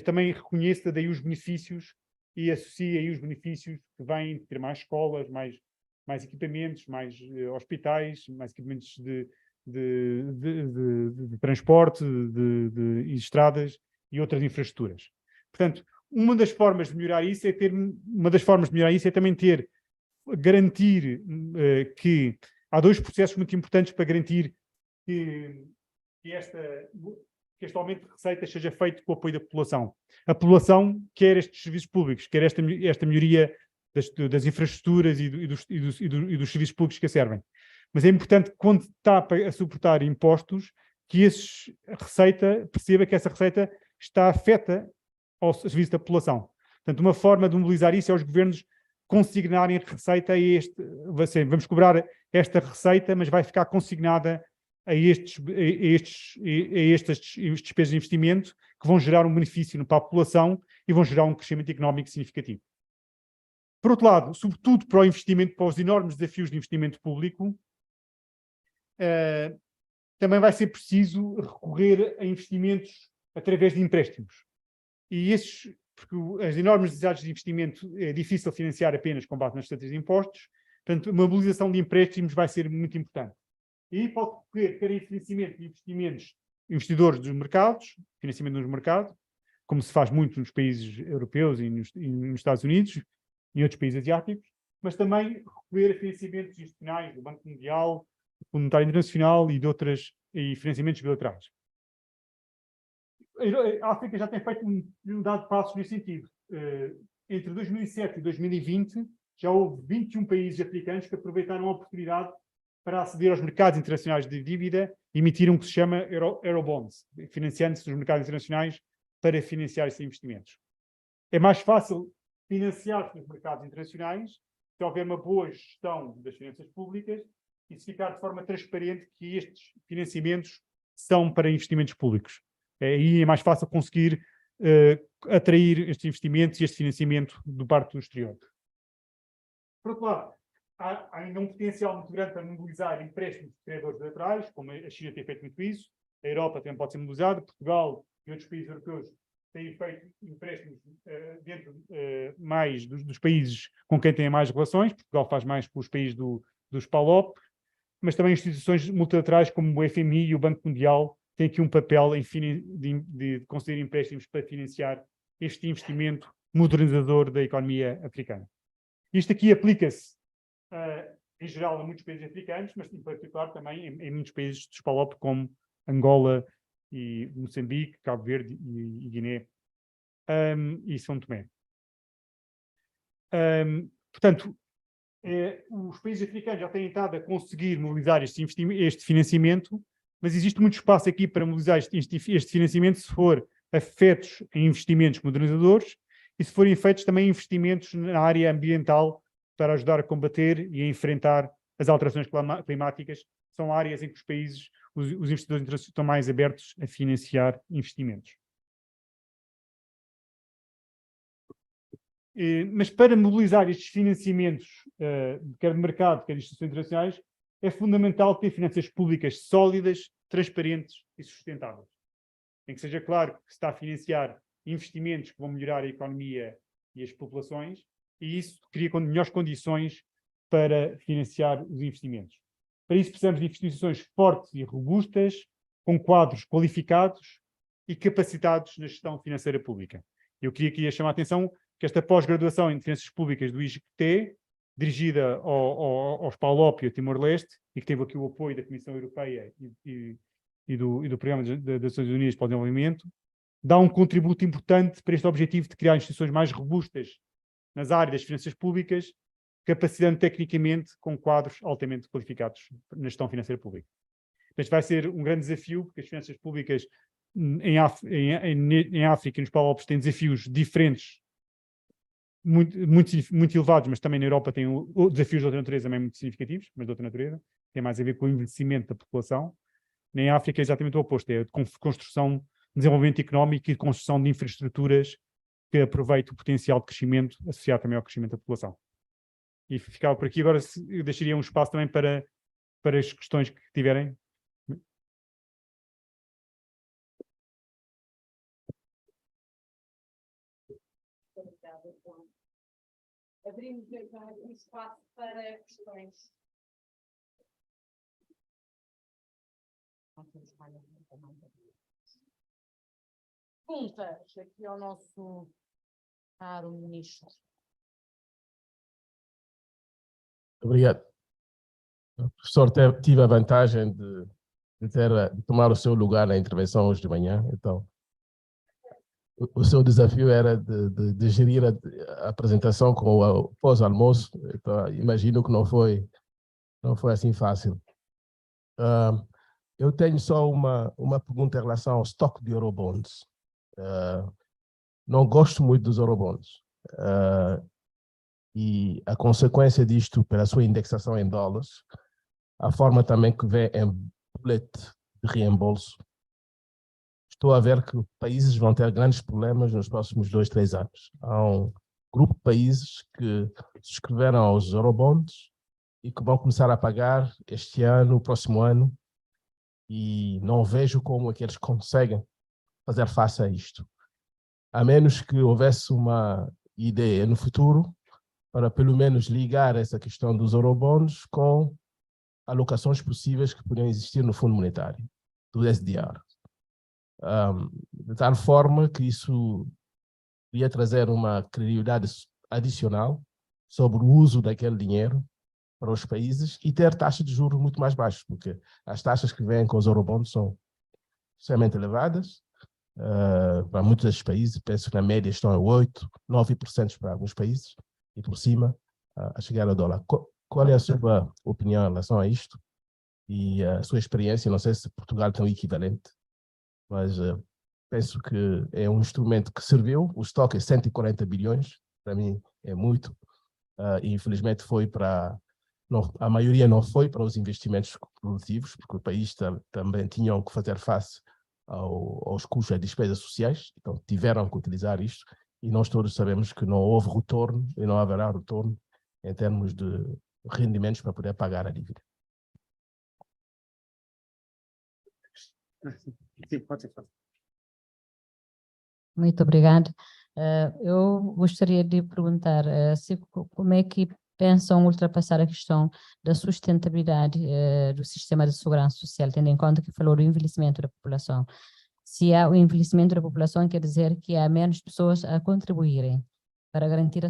também reconheça daí os benefícios e associe aí os benefícios que vêm de ter mais escolas, mais equipamentos, mais hospitais, mais equipamentos de transporte, de estradas e outras infraestruturas. Portanto, uma das formas de melhorar isso é também garantir que há dois processos muito importantes para garantir que este aumento de receitas seja feito com o apoio da população. A população quer estes serviços públicos, quer esta melhoria das infraestruturas e dos serviços públicos que a servem. Mas é importante, quando está a suportar impostos, que perceba que essa receita está afeta ao serviço da população. Portanto, uma forma de mobilizar isso é os governos consignarem a receita vamos cobrar esta receita, mas vai ficar consignada estas despesas de investimento que vão gerar um benefício para a população e vão gerar um crescimento económico significativo. Por outro lado, sobretudo para o investimento, para os enormes desafios de investimento público, também vai ser preciso recorrer a investimentos através de empréstimos. E porque as enormes necessidades de investimento é difícil financiar apenas com base nas receitas de impostos, portanto, uma mobilização de empréstimos vai ser muito importante. E aí pode recorrer quer a financiamento de investidores dos mercados, financiamento nos mercados, como se faz muito nos países europeus e nos Estados Unidos e em outros países asiáticos, mas também recorrer a financiamentos institucionais do Banco Mundial, do Fundo Monetário Internacional e financiamentos bilaterais. A África já tem feito um dado passos nesse sentido. Entre 2007 e 2020, já houve 21 países africanos que aproveitaram a oportunidade para aceder aos mercados internacionais de dívida e emitiram o que se chama Eurobonds, financiando-se dos mercados internacionais para financiar esses investimentos. É mais fácil financiar-se nos mercados internacionais se houver uma boa gestão das finanças públicas e se ficar de forma transparente que estes financiamentos são para investimentos públicos. Aí é mais fácil conseguir atrair estes investimentos e este financiamento do parte do exterior. Por outro lado, há ainda um potencial muito grande para mobilizar empréstimos de credores bilaterais, como a China tem feito muito isso, a Europa também pode ser mobilizada, Portugal e outros países europeus têm feito empréstimos dentro mais dos países com quem têm mais relações. Portugal faz mais com os países dos PALOP, mas também instituições multilaterais como o FMI e o Banco Mundial têm aqui um papel de conceder empréstimos para financiar este investimento modernizador da economia africana. Isto aqui aplica-se, em geral, a muitos países africanos, mas em particular também em muitos países dos PALOP, como Angola, e Moçambique, Cabo Verde e Guiné e São Tomé. Portanto, os países africanos já têm estado a conseguir mobilizar este financiamento, mas existe muito espaço aqui para mobilizar este financiamento se for afetos em investimentos modernizadores e se forem feitos também investimentos na área ambiental para ajudar a combater e a enfrentar as alterações climáticas. São áreas em que os países, os investidores internacionais estão mais abertos a financiar investimentos. Mas para mobilizar estes financiamentos, quer de mercado, quer de instituições internacionais, é fundamental ter finanças públicas sólidas, transparentes e sustentáveis. Em que seja claro que se está a financiar investimentos que vão melhorar a economia e as populações, e isso cria melhores condições para financiar os investimentos. Para isso precisamos de instituições fortes e robustas, com quadros qualificados e capacitados na gestão financeira pública. Eu queria aqui chamar a atenção que esta pós-graduação em finanças públicas do IGT, dirigida aos PALOP e ao Timor-Leste, e que teve aqui o apoio da Comissão Europeia e do Programa das Nações Unidas para o Desenvolvimento, dá um contributo importante para este objetivo de criar instituições mais robustas nas áreas das finanças públicas, capacitando tecnicamente com quadros altamente qualificados na gestão financeira pública. Este vai ser um grande desafio, porque as finanças públicas em África e nos PALOPs têm desafios diferentes, muito elevados, mas também na Europa têm desafios de outra natureza também muito significativos, mas de outra natureza, tem mais a ver com o envelhecimento da população. Em África é exatamente o oposto, é de construção, desenvolvimento económico e de construção de infraestruturas que aproveitem o potencial de crescimento associado também ao crescimento da população. E ficava por aqui. Agora eu deixaria um espaço também para as questões que tiverem. Obrigada, João. Abrimos então um espaço para questões. Perguntas aqui ao nosso caro ministro. Obrigado. O professor tive a vantagem de tomar o seu lugar na intervenção hoje de manhã, então o seu desafio era de gerir a apresentação com o pós-almoço, então imagino que não foi assim fácil. Eu tenho só uma pergunta em relação ao estoque de Eurobonds. Não gosto muito dos Eurobonds. E a consequência disto, pela sua indexação em dólares, a forma também que vê colete de reembolso, estou a ver que países vão ter grandes problemas nos próximos 2, 3 anos. Há um grupo de países que subscreveram aos Eurobonds e que vão começar a pagar este ano, o próximo ano, e não vejo como é que eles conseguem fazer face a isto. A menos que houvesse uma ideia no futuro para pelo menos ligar essa questão dos Eurobonds com alocações possíveis que poderiam existir no Fundo Monetário, do SDR. De tal forma que isso ia trazer uma credibilidade adicional sobre o uso daquele dinheiro para os países e ter taxas de juros muito mais baixas, porque as taxas que vêm com os Eurobonds são extremamente elevadas para muitos desses países. Penso que na média estão a 8%, 9% para alguns países, e por cima a chegar ao dólar. Qual é a sua opinião em relação a isto e a sua experiência? Não sei se Portugal tem o equivalente, mas penso que é um instrumento que serviu. O estoque é 140 bilhões, para mim é muito, e infelizmente foi para... Não, a maioria não foi para os investimentos produtivos, porque o país também tinham que fazer face aos custos e despesas sociais, então tiveram que utilizar isto, e nós todos sabemos que não houve retorno e não haverá retorno em termos de rendimentos para poder pagar a dívida. Sim, pode ser. Muito obrigada. Eu gostaria de perguntar como é que pensam ultrapassar a questão da sustentabilidade do sistema de segurança social, tendo em conta que falou do envelhecimento da população. Se há o envelhecimento da população, quer dizer que há menos pessoas a contribuírem para garantir a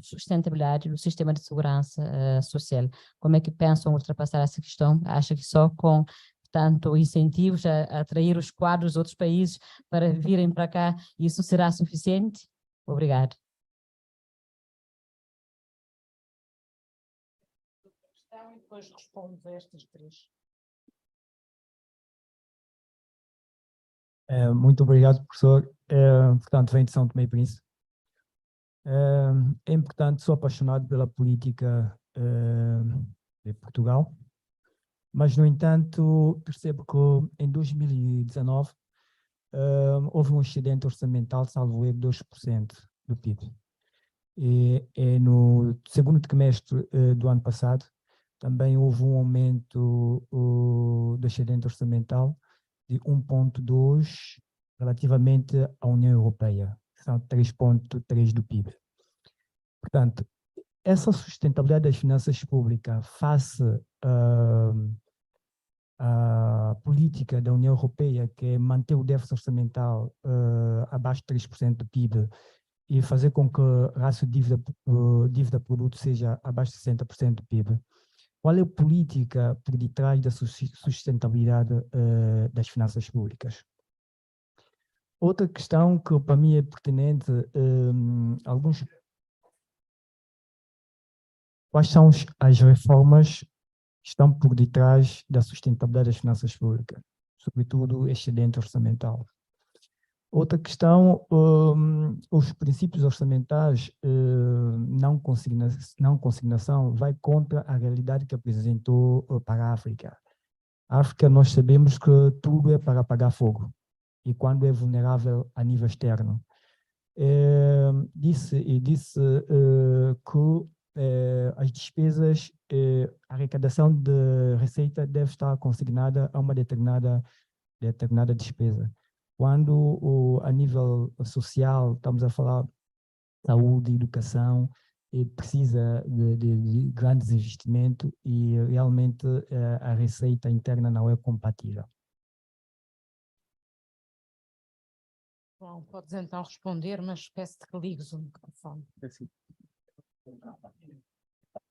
sustentabilidade do sistema de segurança social. Como é que pensam ultrapassar essa questão? Acha que só com tanto incentivos a atrair os quadros dos outros países para virem para cá, isso será suficiente? Obrigado. E depois respondo a estas três. Muito obrigado, professor. Portanto, venho de São Tomé e Príncipe. É importante, sou apaixonado pela política de Portugal, mas, no entanto, percebo que em 2019 houve um excedente orçamental, salvo erro, 2% do PIB. E no segundo trimestre do ano passado também houve um aumento do excedente orçamental de 1,2% relativamente à União Europeia, que são 3,3% do PIB. Portanto, essa sustentabilidade das finanças públicas face à política da União Europeia, que é manter o déficit orçamental abaixo de 3% do PIB e fazer com que a ratio dívida-produto seja abaixo de 60% do PIB. Qual é a política por detrás da sustentabilidade das finanças públicas? Outra questão que para mim é pertinente, quais são as reformas que estão por detrás da sustentabilidade das finanças públicas, sobretudo o excedente orçamental? Outra questão, os princípios orçamentais, não consignação, vai contra a realidade que apresentou para a África. A África, nós sabemos que tudo é para apagar fogo, e quando é vulnerável a nível externo. Disse que as despesas, a arrecadação de receita deve estar consignada a uma determinada despesa. Quando a nível social estamos a falar de saúde, educação, precisa de grandes investimentos e realmente a receita interna não é compatível. Bom, podes então responder, mas peço-te que ligues o microfone. Assim.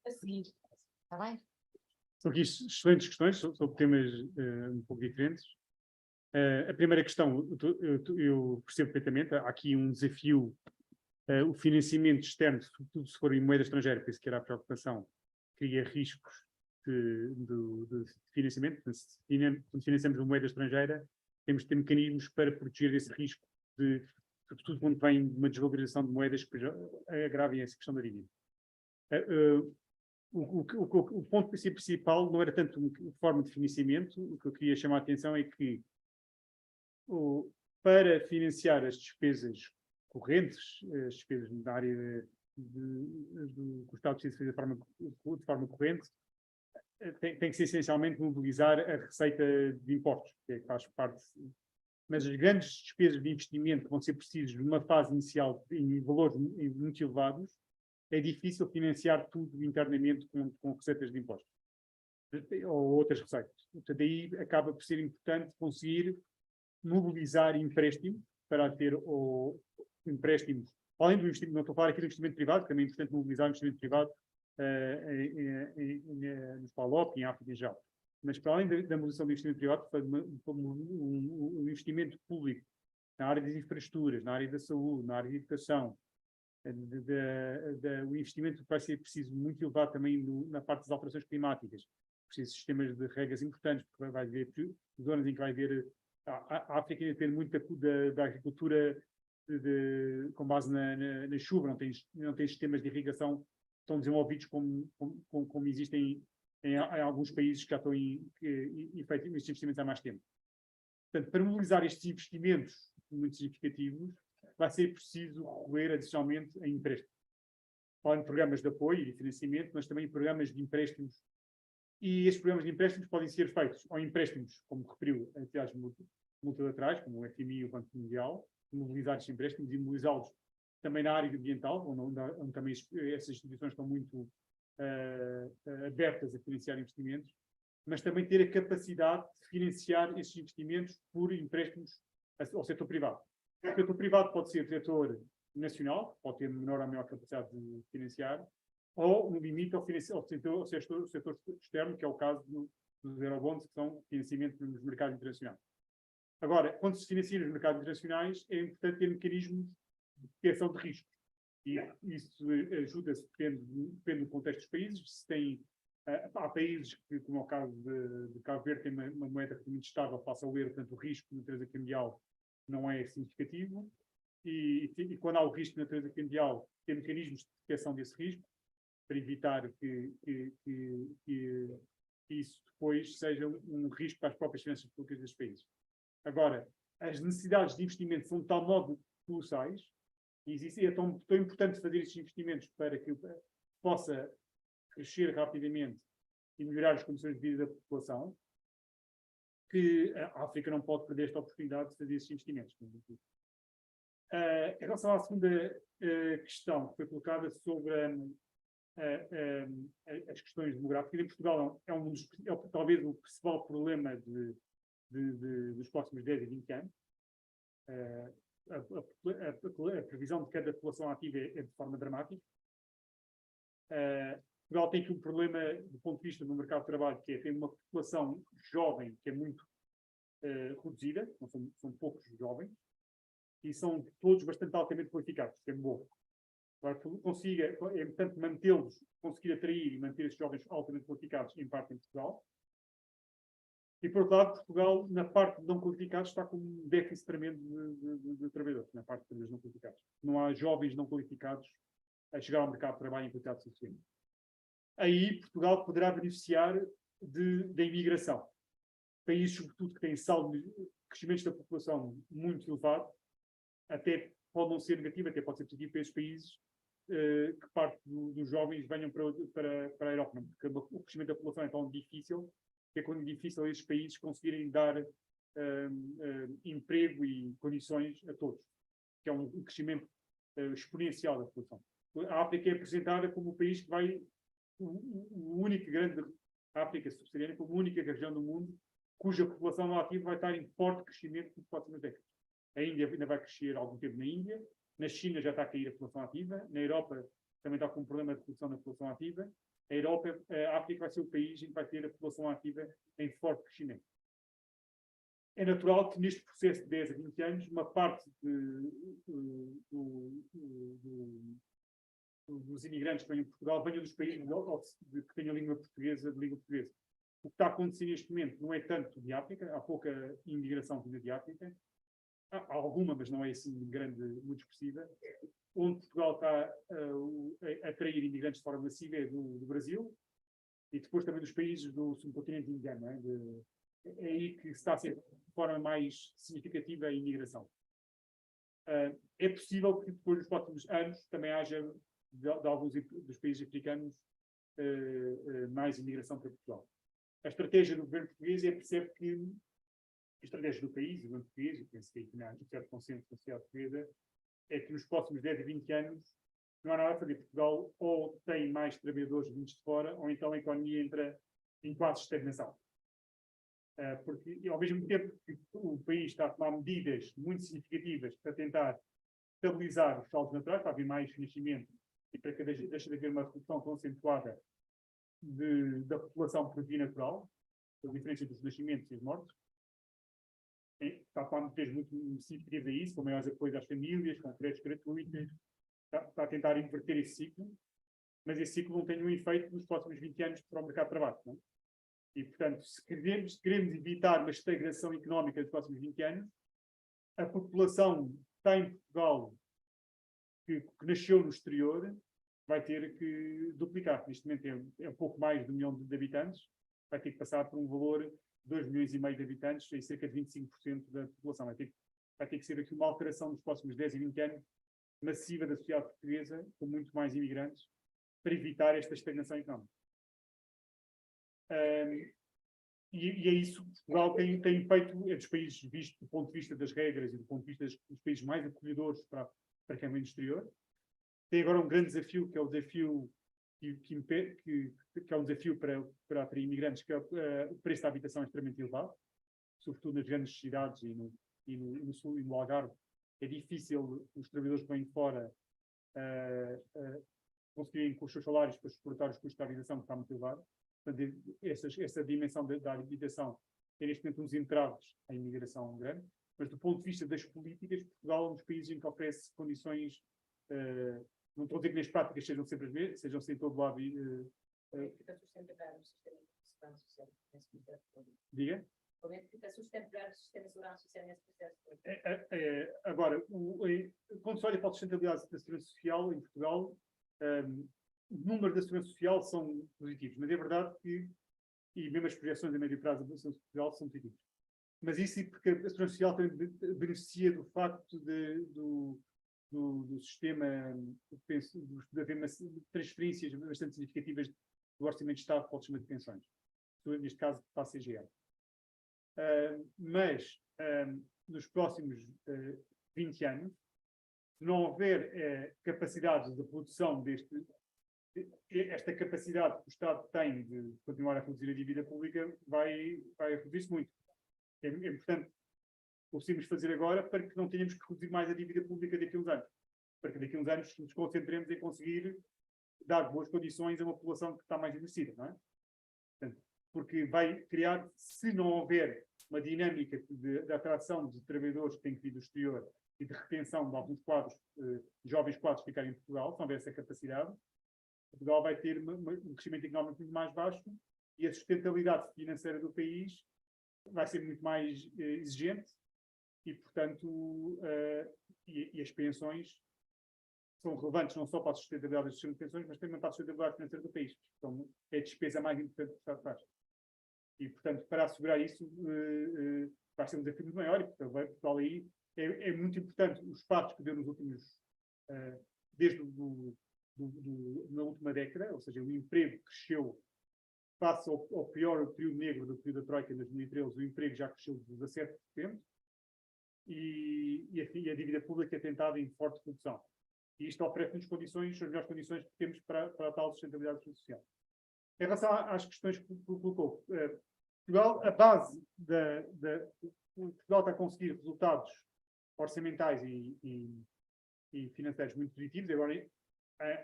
A seguir, está bem? São aqui excelentes questões sobre temas um pouco diferentes. A primeira questão, eu percebo perfeitamente, há aqui um desafio, o financiamento externo, sobretudo se for em moeda estrangeira, penso que era a preocupação, cria riscos de financiamento. Quando financiamos uma moeda estrangeira, temos de ter mecanismos para proteger esse risco, sobretudo quando vem uma desvalorização de moedas que agravem essa questão da dívida. o ponto principal não era tanto a forma de financiamento. O que eu queria chamar a atenção é que para financiar as despesas correntes, as despesas na área do que o Estado precisa fazer de forma corrente, tem que ser essencialmente mobilizar a receita de impostos, que faz parte. Mas as grandes despesas de investimento que vão ser precisas numa fase inicial em valores muito elevados, é difícil financiar tudo internamente com receitas de impostos ou outras receitas. Portanto, daí acaba por ser importante conseguir mobilizar empréstimos para ter empréstimos, além do investimento, não estou a falar aqui do investimento privado, também é importante mobilizar o investimento privado nos PALOP e em África em geral. Mas para além da mobilização do investimento privado, um investimento público na área das infraestruturas, na área da saúde, na área da educação, o investimento vai ser preciso muito elevado também na parte das alterações climáticas. Preciso de sistemas de regas importantes, porque vai haver zonas em que vai haver. A África ainda depende muito da agricultura com base na chuva, não tem sistemas de irrigação tão desenvolvidos como existem em alguns países que já estão feito estes investimentos há mais tempo. Portanto, para mobilizar estes investimentos muito significativos, vai ser preciso recorrer adicionalmente a empréstimos. Além de programas de apoio e financiamento, mas também programas de empréstimos. E estes programas de empréstimos podem ser feitos ou empréstimos, como referiu, a entidades multilaterais, como o FMI e o Banco Mundial, mobilizar estes empréstimos e mobilizá-los também na área ambiental, onde também essas instituições estão muito abertas a financiar investimentos, mas também ter a capacidade de financiar esses investimentos por empréstimos ao setor privado. O setor privado pode ser o setor nacional, pode ter menor ou maior capacidade de financiar, ou no limite ao setor externo, que é o caso dos eurobonds, que são financiamento nos mercados internacionais. Agora, quando se financia nos mercados internacionais, é importante ter mecanismos de proteção de riscos. E isso ajuda-se, depende do contexto dos países. Há países que, como é o caso de Cabo Verde, tem uma moeda muito estável face ao euro, portanto o risco de natureza cambial não é significativo. E quando há o risco de natureza cambial, tem mecanismos de proteção desse risco, para evitar que isso depois seja um risco para as próprias finanças públicas desses países. Agora, as necessidades de investimento são de tal modo colossais, e é tão importante fazer estes investimentos para que possa crescer rapidamente e melhorar as condições de vida da população, que a África não pode perder esta oportunidade de fazer esses investimentos. Em relação à segunda questão que foi colocada sobre as questões demográficas, em Portugal é talvez o principal problema dos próximos 10 e 20 anos. A previsão de cada população ativa é de forma dramática. Portugal tem aqui um problema do ponto de vista do mercado de trabalho, que é tem uma população jovem que é muito reduzida, não são poucos jovens, e são todos bastante altamente qualificados, que é bom. Agora, é importante mantê-los, conseguir atrair e manter esses jovens altamente qualificados, em parte em Portugal. E, por outro lado, Portugal, na parte de não qualificados, está com um déficit tremendo de trabalhadores, na parte de trabalhadores não qualificados. Não há jovens não qualificados a chegar ao mercado de trabalho em quantidade suficiente. Aí, Portugal poderá beneficiar da imigração. Países, sobretudo, que têm saldo de crescimentos da população muito elevado, até pode não ser negativo, até pode ser positivo para esses países, que parte dos jovens venham para a Europa, porque o crescimento da população é tão difícil, que é difícil a esses países conseguirem dar emprego e condições a todos, que é um crescimento exponencial da população. A África é apresentada como o país que vai, o único grande, a África subsaariana, como a única região do mundo cuja população ativa vai estar em forte crescimento nas próximas décadas. A Índia ainda vai crescer algum tempo na Índia, na China já está a cair a população ativa, na Europa também está com um problema de redução da população ativa. A África vai ser o país em que vai ter a população ativa em forte crescimento. É natural que neste processo de 10 a 20 anos, uma parte dos imigrantes que venham de Portugal venham dos países que tenham língua portuguesa, de língua portuguesa. O que está a acontecer neste momento não é tanto de África, há pouca imigração vinda de África, há alguma, mas não é assim grande, muito expressiva. onde Portugal está a atrair imigrantes de forma massiva é do Brasil e depois também dos países do subcontinente indiano. Não é? É aí que se está a ser de forma mais significativa a imigração. É possível que depois, nos próximos anos, também haja de alguns dos países africanos mais imigração para Portugal. A estratégia do governo português perceber que a estratégia do país, do governo português, e penso que aí há um certo consenso na sociedade portuguesa, é que nos próximos 10 a 20 anos não há nada a fazer. Portugal ou tem mais trabalhadores vindos de fora, ou então a economia entra em quase estagnação. Porque, ao mesmo tempo que o país está a tomar medidas muito significativas para tentar estabilizar os saldos naturais, para haver mais nascimento e para que deixe de haver uma redução concentrada da população por via natural, a diferença dos nascimentos e as mortes, está a tomar medidas muito significativas a isso, com maiores apoios às famílias, com créditos gratuitos, está a tentar inverter esse ciclo, mas esse ciclo não tem um efeito nos próximos 20 anos para o mercado de trabalho. Não é? E, portanto, se queremos evitar uma estagnação económica nos próximos 20 anos, a população que está em Portugal, que nasceu no exterior, vai ter que duplicar. Neste momento é um pouco mais de 1 milhão de habitantes, vai ter que passar por um valor de 2,5 milhões de habitantes, em cerca de 25% da população. Vai ter que ser aqui uma alteração nos próximos 10 e 20 anos, massiva da sociedade portuguesa, com muito mais imigrantes, para evitar esta estagnação económica. E é isso que Portugal tem feito, é dos países vistos do ponto de vista das regras e do ponto de vista dos países mais acolhedores para quem vem do exterior. Tem agora um grande desafio, que é o desafio que é um desafio para atrair imigrantes, que é o preço da habitação extremamente elevado, sobretudo nas grandes cidades e no sul e no Algarve. É difícil os trabalhadores que vêm de fora conseguirem com os seus salários para suportar os custos da habitação, que está muito elevado. Portanto, essa dimensão da habitação tem neste momento uns entraves à imigração grande, mas do ponto de vista das políticas, Portugal é um dos países em que oferece condições, não estou a dizer que nas práticas sejam sempre as mesmas, sejam sempre todo lado. Diga? Como é que fica sustentável o sistema de segurança social nesse processo? Agora, quando se olha para a sustentabilidade da segurança social em Portugal, os números da segurança social são positivos, mas é verdade que, e mesmo as projeções a médio prazo da segurança social são positivas. Mas isso porque a segurança social também beneficia do facto do sistema, de haver transferências bastante significativas do Orçamento de Estado para o sistema de pensões. Neste caso, para a CGL. Mas, nos próximos 20 anos, se não houver capacidade de produção esta capacidade que o Estado tem de continuar a reduzir a dívida pública vai reduzir-se muito. É importante conseguirmos fazer agora para que não tenhamos que reduzir mais a dívida pública daqui a uns anos. Para que daqui a uns anos nos concentremos em conseguir dar boas condições a uma população que está mais envelhecida, não é? Portanto, porque vai criar, se não houver uma dinâmica de atração de trabalhadores que têm que vir do exterior e de retenção de alguns quadros, jovens quadros que ficarem em Portugal, se não houver essa capacidade, Portugal vai ter um crescimento económico muito mais baixo e a sustentabilidade financeira do país vai ser muito mais exigente e, portanto, e as pensões são relevantes não só para a sustentabilidade do sistema de pensões, mas também para a sustentabilidade financeira do país. Então, é a despesa mais importante que o Estado faz. E, portanto, para assegurar isso, vai ser um desafio muito maior e, portanto, Portugal aí é muito importante os passos que deu nos últimos, desde na última década, ou seja, o emprego cresceu face ao pior período negro do período da Troika em 2013, o emprego já cresceu de 17% e a dívida pública é tentada em forte redução. E isto oferece-nos condições, as melhores condições que temos para a tal sustentabilidade social. Em relação às questões que colocou, Portugal, a base Portugal está a conseguir resultados orçamentais e financeiros muito positivos. Agora,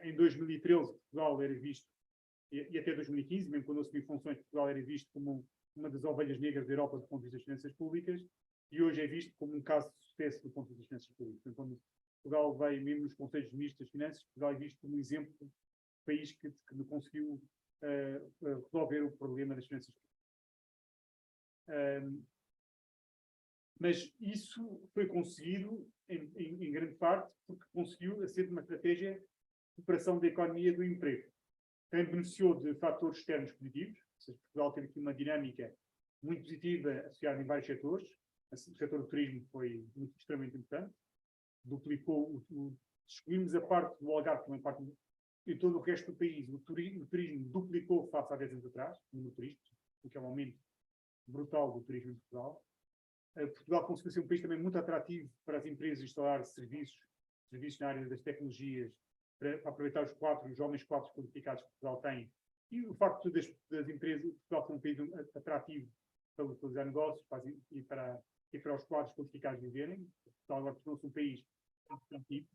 em 2013, Portugal era visto, e até 2015, mesmo quando assumi funções, Portugal era visto como uma das ovelhas negras da Europa do ponto de vista das finanças públicas, e hoje é visto como um caso de sucesso do ponto de vista das finanças públicas. Então, quando Portugal vai, mesmo nos conselhos de ministros das finanças, Portugal é visto como um exemplo de país que conseguiu resolver o problema das finanças públicas. Mas isso foi conseguido, em grande parte, porque conseguiu ser uma estratégia de recuperação da economia e do emprego. Também beneficiou de fatores externos positivos, ou seja, Portugal teve aqui uma dinâmica muito positiva associada em vários setores. O setor do turismo foi extremamente importante. Duplicou, excluímos a parte do Algarve, também parte de todo o resto do país. O turismo duplicou face há 10 anos atrás, no turismo, o que é um aumento brutal do turismo em Portugal. Portugal conseguiu ser um país também muito atrativo para as empresas instalar serviços na área das tecnologias, para aproveitar os jovens quadros qualificados que Portugal tem. E o facto das empresas, Portugal ser um país atrativo para localizar negócios e para os quadros qualificados viverem. Portugal agora tornou-se um país atrativo.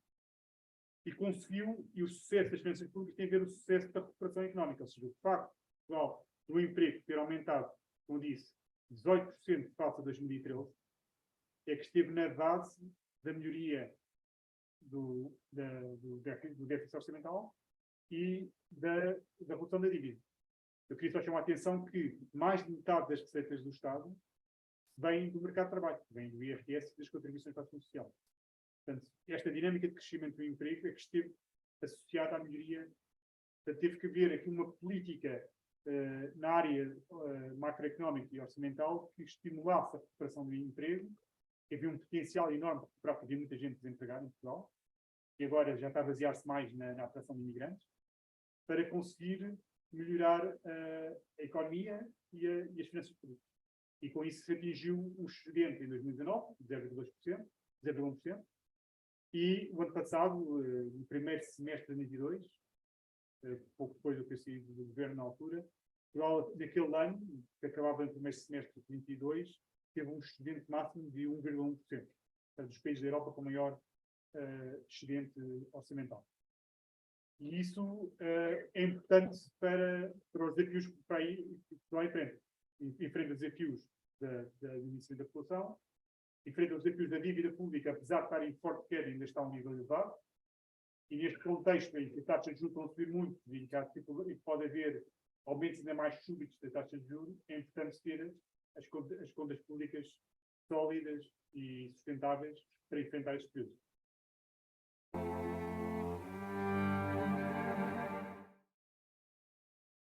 E conseguiu, e o sucesso das finanças públicas tem a ver com o sucesso da recuperação económica. Ou seja, o facto de Portugal, do emprego ter aumentado, como disse, 18% face a 2013, é que esteve na base da melhoria do déficit orçamental e da redução da dívida. Eu queria só chamar a atenção que mais de metade das receitas do Estado vem do mercado de trabalho, vem do IRS e das contribuições para a Segurança Social. Portanto, esta dinâmica de crescimento do emprego é que esteve associada à melhoria. Portanto, teve que haver aqui uma política na área macroeconómica e orçamental que estimulasse a recuperação do emprego, que havia um potencial enorme para havia muita gente desempregada em Portugal, e agora já está a basear-se mais na atração de imigrantes, para conseguir melhorar a economia e as finanças públicas. E com isso se atingiu um excedente em 2019, de 0,1%, e o ano passado, no primeiro semestre de 2022, pouco depois do que eu saí do governo na altura, Portugal, naquele ano, que acabava no primeiro semestre de 2022, teve um excedente máximo de 1,1%. Portanto, dos países da Europa com maior excedente orçamental. E isso é importante para os desafios que Portugal enfrenta. Enfrenta os desafios do início da população, enfrenta os desafios da dívida pública, apesar de estar em forte queda, ainda está a um nível elevado. E neste contexto em que as taxas de juros vão subir muito e que pode haver aumentos ainda mais súbitos das taxas de juros, é importante ter as contas públicas sólidas e sustentáveis para enfrentar estes períodos.